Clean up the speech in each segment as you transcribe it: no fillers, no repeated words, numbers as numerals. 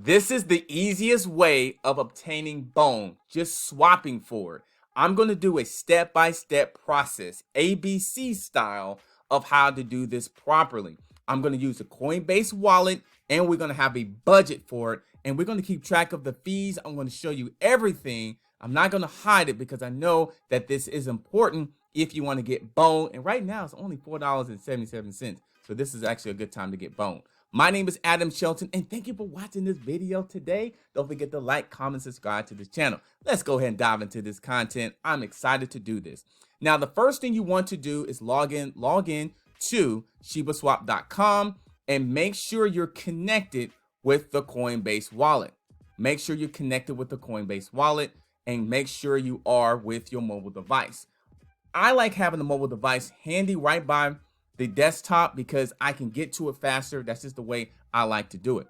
This is the easiest way of obtaining bone, just swapping for it. I'm going to do a step-by-step process, ABC style, of how to do this properly. I'm going to use a Coinbase wallet, and we're going to have a budget for it, and we're going to keep track of the fees. I'm going to show you everything. I'm not going to hide it because I know that this is important if you want to get bone, and right now it's only $4.77, so this is actually a good time to get bone. My name is Adam Shelton, and thank you for watching this video today. Don't forget to like, comment, subscribe to this channel. Let's go ahead and dive into this content. I'm excited to do this. Now, the first thing you want to do is log in to Shibaswap.com and make sure you're connected with the Coinbase wallet. Make sure you're connected with the Coinbase wallet and make sure you are with your mobile device. I like having the mobile device handy right by the desktop because I can get to it faster. That's just the way I like to do it.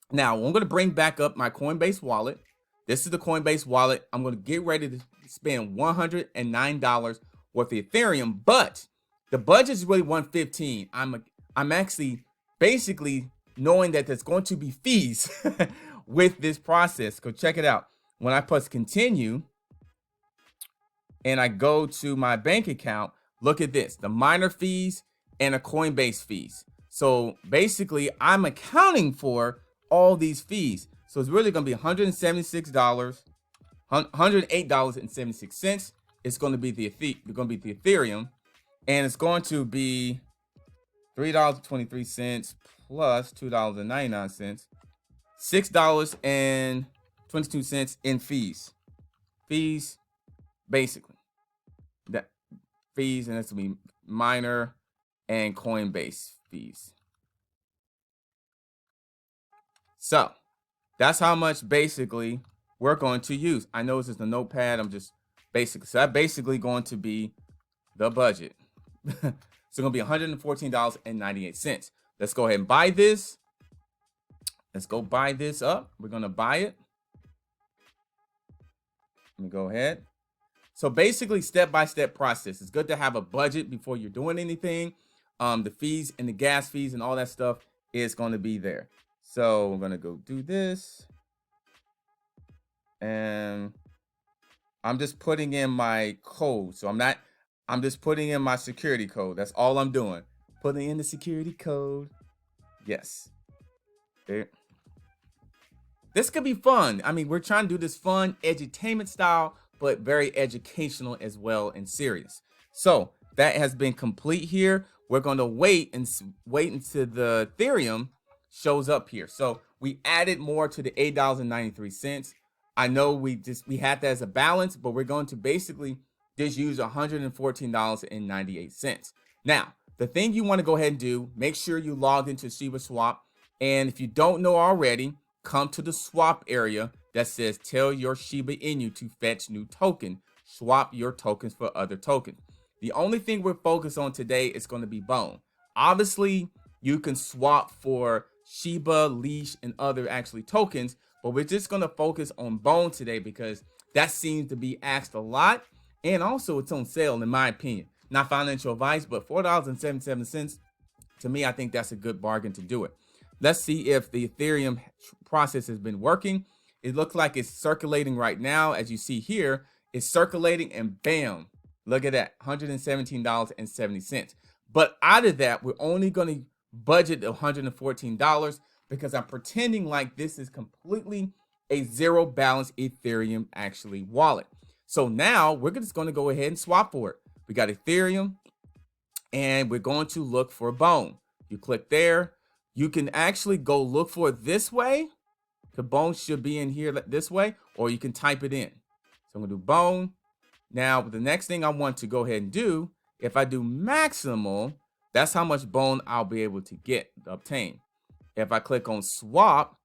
Now, I'm going to bring back up my Coinbase wallet. This is the Coinbase wallet. I'm going to get ready to spend $109 worth of Ethereum, but the budget is really $115. I'm actually basically knowing that there's going to be fees with this process. Go check it out. When I press continue and I go to my bank account, look at this, the miner fees and a Coinbase fees. So basically I'm accounting for all these fees. So it's really going to be $176, $108.76. It's going to be the Ethereum, and it's going to be $3.23 plus $2.99, $6.22 in fees. Fees, basically. That fees, and that's going to be miner and Coinbase fees. So that's how much basically we're going to use. I know this is the notepad. I'm just basically, so that's basically going to be the budget. So it's going to be $114.98. Let's go ahead and buy this. Let's go buy this up. We're going to buy it. Let me go ahead. So basically, step-by-step process. It's good to have a budget before you're doing anything. The fees and the gas fees and all that stuff is going to be there. So I'm going to go do this. And I'm just putting in my code. So I'm just putting in my security code. That's all I'm doing. Putting in the security code. Yes. There. This could be fun. I mean, we're trying to do this fun edutainment style, but very educational as well and serious. So that has been complete here. We're going to wait until the Ethereum shows up here. So we added more to the $8.93. I know we had that as a balance, but we're going to basically just use $114.98. Now, the thing you want to go ahead and do, make sure you logged into Shibaswap. And if you don't know already, come to the swap area that says tell your Shiba Inu to fetch new token. Swap your tokens for other tokens. The only thing we're focused on today is going to be bone. Obviously, you can swap for Shiba, LEASH, and other actually tokens, but we're just going to focus on bone today because that seems to be asked a lot, and also it's on sale in my opinion. Not financial advice, but $4.77 to me, I think that's a good bargain to do it. Let's see if the Ethereum process has been working. It looks like it's circulating right now. As you see here, it's circulating and bam, look at that, $117.70. But out of that, we're only going to budget $114 because I'm pretending like this is completely a zero balance Ethereum actually wallet. So now we're just going to go ahead and swap for it. We got Ethereum and we're going to look for bone. You click there. You can actually go look for it this way. The bone should be in here this way, or you can type it in. So I'm going to do bone. Now, the next thing I want to go ahead and do, if I do maximal, that's how much bone I'll be able to obtain. If I click on swap,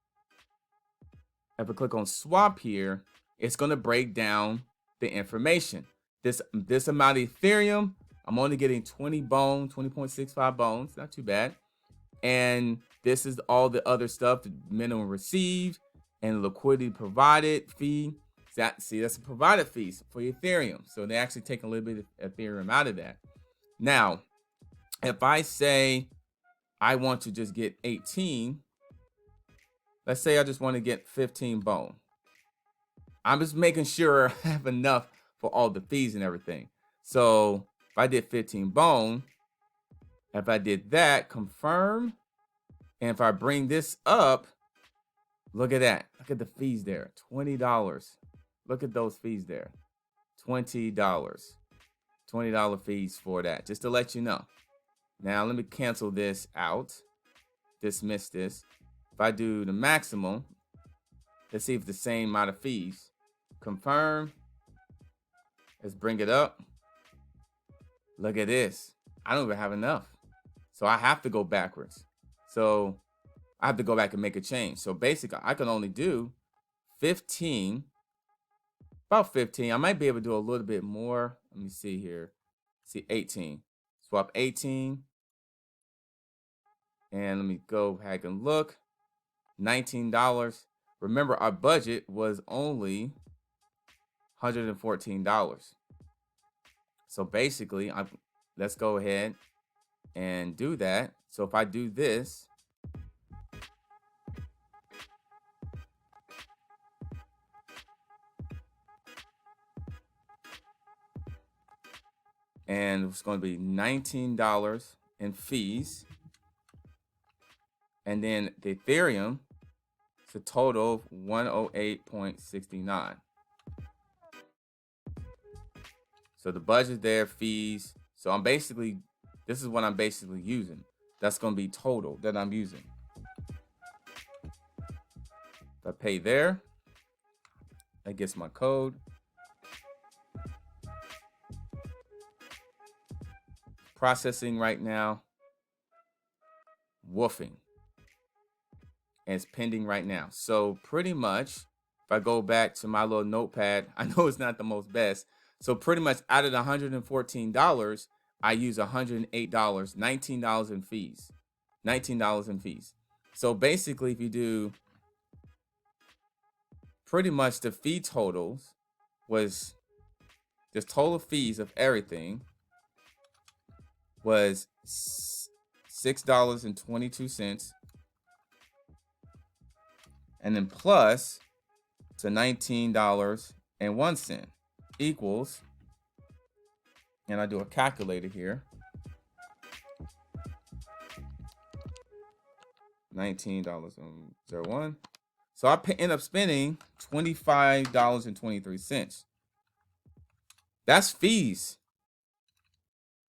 here, it's going to break down the information. This amount of Ethereum, I'm only getting 20.65 bones, not too bad. And this is all the other stuff, the minimum received and liquidity provided fee. That's a provided fees for Ethereum. So they actually take a little bit of Ethereum out of that. Now, if I say I want to just get 18, let's say I just want to get 15 bone. I'm just making sure I have enough for all the fees and everything. So if I did 15 bone, if I did that, confirm, and if I bring this up, look at that. Look at the fees there, $20. Look at those fees there, $20. $20 fees for that, just to let you know. Now let me cancel this out, dismiss this. If I do the maximum, let's see if the same amount of fees. Confirm. Let's bring it up. Look at this. I don't even have enough. So I have to go backwards. So I have to go back and make a change. So basically, I can only do 15, about 15. I might be able to do a little bit more. Let me see here. See, 18. Swap 18. And let me go back and look. $19. Remember, our budget was only $114. So basically, let's go ahead and do that. So if I do this, and it's going to be $19 in fees. And then the Ethereum, it's a total of 108.69. So the budget there, fees. So I'm basically, this is what I'm basically using. That's going to be total that I'm using. If I pay there, that gets my code. Processing right now. Woofing. And it's pending right now. So pretty much, if I go back to my little notepad, I know it's not the most best. So pretty much out of the $114, I use $108, $19 in fees. $19 in fees. So basically, if you do pretty much the fee totals was just total fees of everything was $6.22. And then plus to $19.01 equals, and I do a calculator here, $19.01. So I end up spending $25.23. That's fees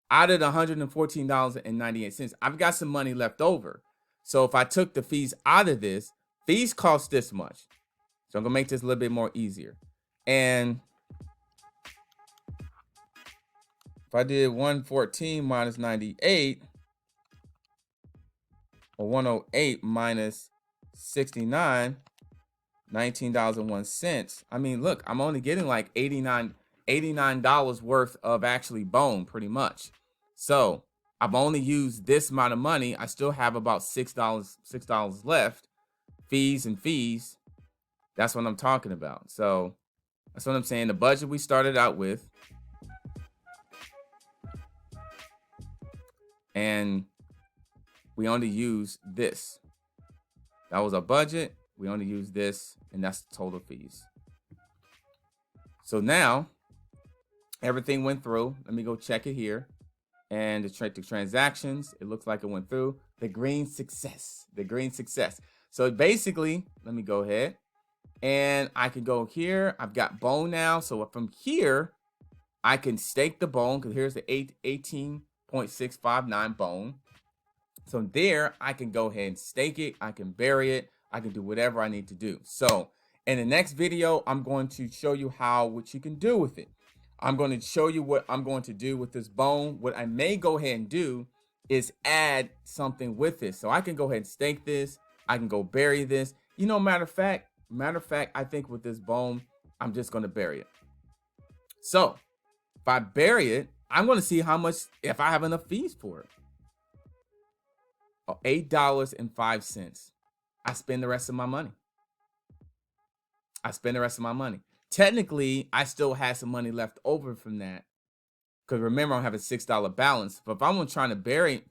out of the $114.98. I've got some money left over. So if I took the fees out of this, fees cost this much. So I'm gonna make this a little bit more easier. And if I did 114 minus 98, or 108 minus 69, $19.01. I mean, look, I'm only getting like $89 worth of actually bone, pretty much. So I've only used this amount of money. I still have about $6 left. Fees and fees. That's what I'm talking about. So that's what I'm saying. The budget we started out with, and we only use this. That was our budget. We only use this, and that's the total fees. So now everything went through. Let me go check it here. And the transactions, it looks like it went through. The green success. The green success. So basically, let me go ahead and I can go here. I've got bone now. So from here, I can stake the bone because here's the 18.659 bone. So there, I can go ahead and stake it. I can bury it. I can do whatever I need to do. So in the next video, I'm going to show you what you can do with it. I'm going to show you what I'm going to do with this bone. What I may go ahead and do is add something with this. So I can go ahead and stake this. I can go bury this. You know, matter of fact, I think with this bone, I'm just going to bury it. So if I bury it, I'm going to see how much, if I have enough fees for it. Oh, $8.05. I spend the rest of my money. Technically, I still had some money left over from that. Because remember, I have a $6 balance. But if I'm trying to bury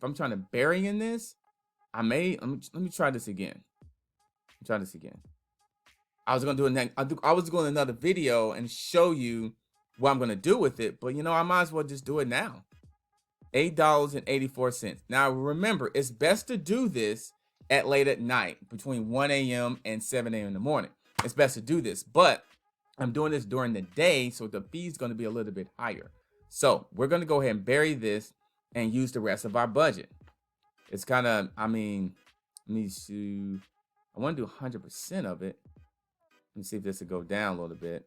in this, let me try this again. Try this again. I was gonna do I was going to another video and show you what I'm gonna do with it, but you know, I might as well just do it now. $8.84. Now remember, it's best to do this at late at night, between 1 a.m. and 7 a.m. in the morning. It's best to do this, but I'm doing this during the day, so the fee is going to be a little bit higher. So we're going to go ahead and bury this and use the rest of our budget. It's kind of, I mean, let me see. I want to do 100% of it. Let me see if this will go down a little bit.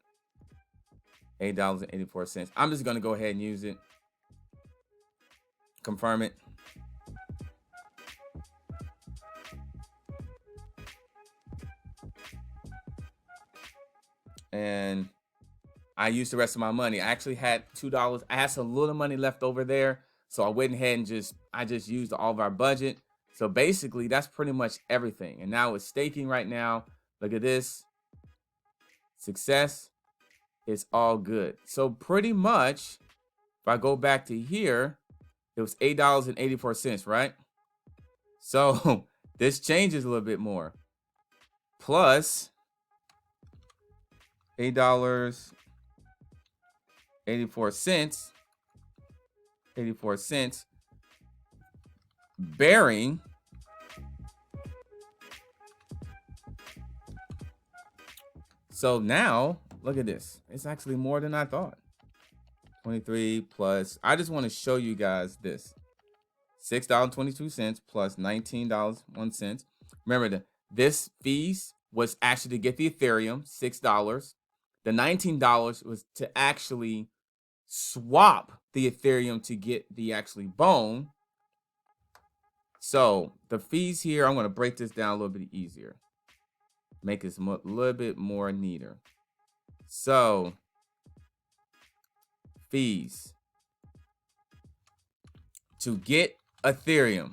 $8.84. I'm just going to go ahead and use it. Confirm it. And I used the rest of my money. I actually had $2. I had some little money left over there, so I went ahead and I just used all of our budget. So basically, that's pretty much everything. And now it's staking right now. Look at this. Success. It's all good. So pretty much, if I go back to here, it was $8.84, right? So this changes a little bit more. Plus $8.84, 84 cents, bearing so now look at this. It's actually more than I thought. 23 plus, I just want to show you guys this. $6.22 plus $19.01. Remember, this fees was actually to get the Ethereum, $6. The $19 was to actually swap the Ethereum to get the actually bone. So the fees here, I'm going to break this down a little bit easier. Make this a little bit more neater. So fees to get Ethereum,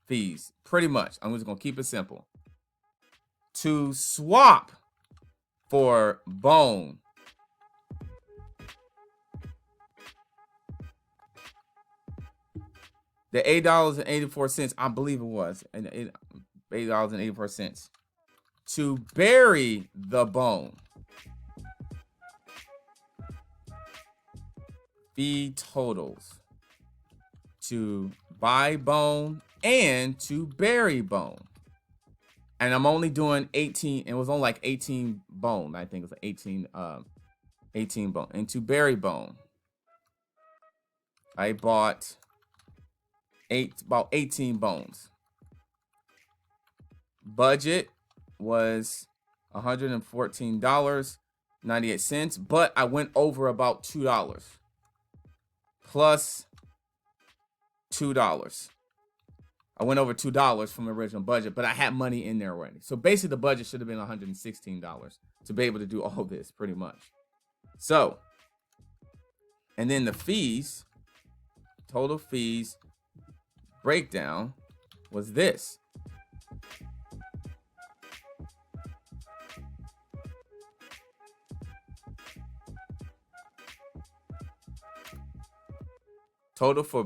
fees, pretty much. I'm just going to keep it simple. To swap for bone, the $8.84, I believe it was, and $8.84. To bury the bone, fee totals. To buy bone and to bury bone. And I'm only doing 18. It was only like 18 bone. I think it was 18 bone. And to bury bone, I bought about 18 bones. Budget was $114.98, but I went over about $2 plus $2. I went over $2 from the original budget, but I had money in there already. So basically the budget should have been $116 to be able to do all this pretty much. So, and then the fees, total fees breakdown was this. Total to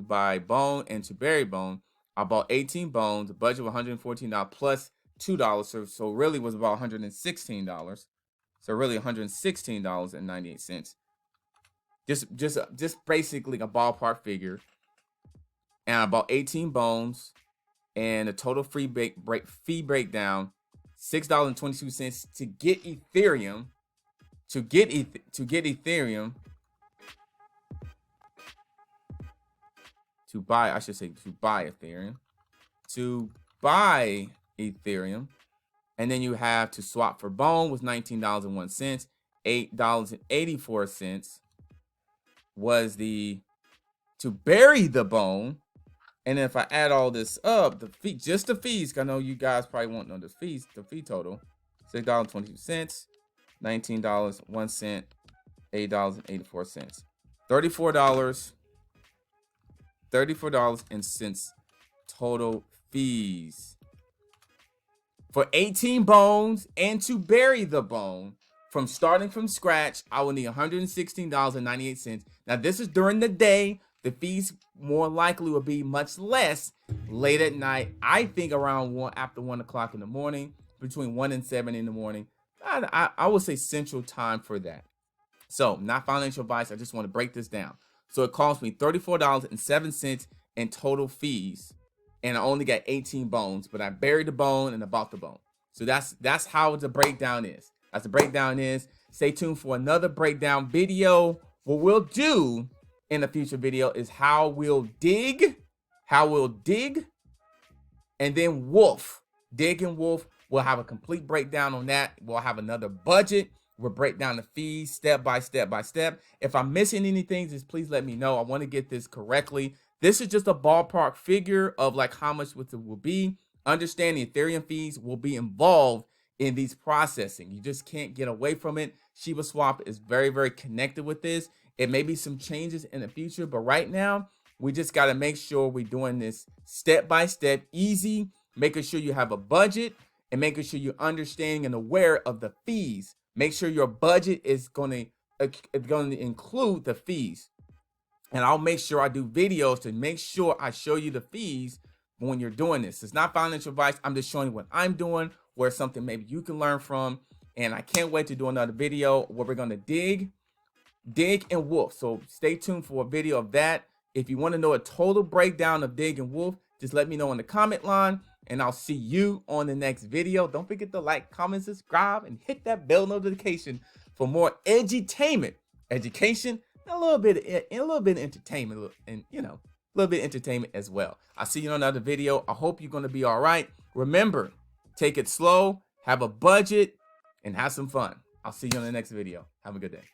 buy bone and to bury bone. I bought 18 bones. The budget was $114 plus $2. So really was about $116. So really $116.98. Just basically a ballpark figure. And I bought 18 bones, and the total fee breakdown, $6.22 to get Ethereum. To get Ethereum. To buy, I should say, to buy Ethereum. To buy Ethereum. And then you have to swap for bone was $19.01. $8.84 was the to bury the bone. And then if I add all this up, the fee, just the fees, I know you guys probably won't know the fees, the fee total, $6.22, $19.01, $8.84, $34.00 total fees for 18 bones and to bury the bone. From starting from scratch, I will need $116.98. Now this is during the day the fees more likely will be much less late at night. I think around after 1 o'clock in the morning, between 1 and 7 in the morning. I would say central time for that. So not financial advice. I just want to break this down. So it cost me $34.07 in total fees, and I only got 18 bones, but I buried the bone and I bought the bone. So that's how the breakdown is. As the breakdown is, stay tuned for another breakdown video. What we'll do in a future video is how we'll dig, and then wolf. Dig and wolf. We'll have a complete breakdown on that. We'll have another budget. We'll break down the fees step by step by step. If I'm missing anything, just please let me know. I want to get this correctly. This is just a ballpark figure of like how much it will be. Understanding Ethereum fees will be involved in these processing. You just can't get away from it. Shibaswap is very, very connected with this. It may be some changes in the future, but right now, we just got to make sure we're doing this step by step, easy, making sure you have a budget and making sure you're understanding and aware of the fees. Make sure your budget is going to include the fees. And I'll make sure I do videos to make sure I show you the fees when you're doing this. It's not financial advice. I'm just showing you what I'm doing, where something maybe you can learn from. And I can't wait to do another video where we're going to dig and wolf. So stay tuned for a video of that. If you want to know a total breakdown of dig and wolf, just let me know in the comment line, and I'll see you on the next video. Don't forget to like, comment, subscribe, and hit that bell notification for more edutainment, education, and a little bit of entertainment, and a little bit of entertainment as well. I'll see you on another video. I hope you're going to be all right. Remember, take it slow, have a budget, and have some fun. I'll see you on the next video. Have a good day.